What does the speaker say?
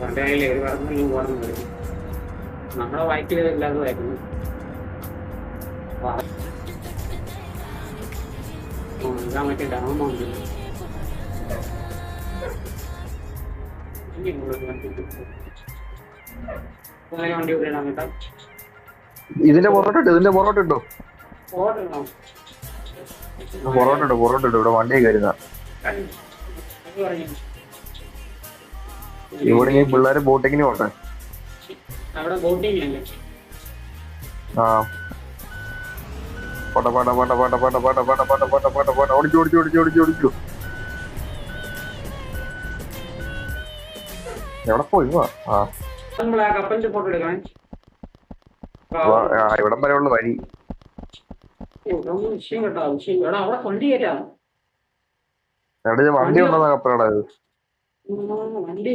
അവന്റെ കയ്യിൽ ഒരു പറഞ്ഞാലും പോകുന്നത് നമ്മളെ വയറ്റിൽ ഇല്ലാത്തതായിരുന്നു. മറ്റേ ഡാമുണ്ട് വണ്ടി വിടണം കേട്ടോ. ഇതിന്റെ പൊറോട്ട ഇട്ടു, ഇതിന്റെ പൊറോട്ട ഇട്ടു, ഓടണോ പൊറോട്ട ഇട്ടു, പൊറോട്ട ഇട്ടു. ഇവിടെ വണ്ടി കയറുന്ന ഇവിടെ ഈ പിള്ളേര് ബോട്ടിങ്ങിന് പോട്ടെ. അവിടെ ബോട്ടിങ് അല്ലേ? ആ പോട്ടെ പോട്ടെ പോട്ടെ പോട്ടെ പോട്ടെ പോട്ടെ പോട്ടെ പോട്ടെ പോട്ടെ പോട്ടെ പോട്ടെ ഓടിച്ചു ഓടിച്ചു ഓടിച്ചു ഓടിച്ചു ഓടിച്ചു. എവിടെ പോയി? ആ കപ്പലിന്റെ ഫോട്ടോ എടുക്കണേ. ഇവിടം വരെ ഉള്ള വഴി. വിഷയം കേട്ടോ, വിഷയം എടാ അവിടെ വണ്ടി കയറ്റാ. എവിടെ വണ്ടി ഉണ്ടോ കപ്പലടാ ഇത്? വണ്ടി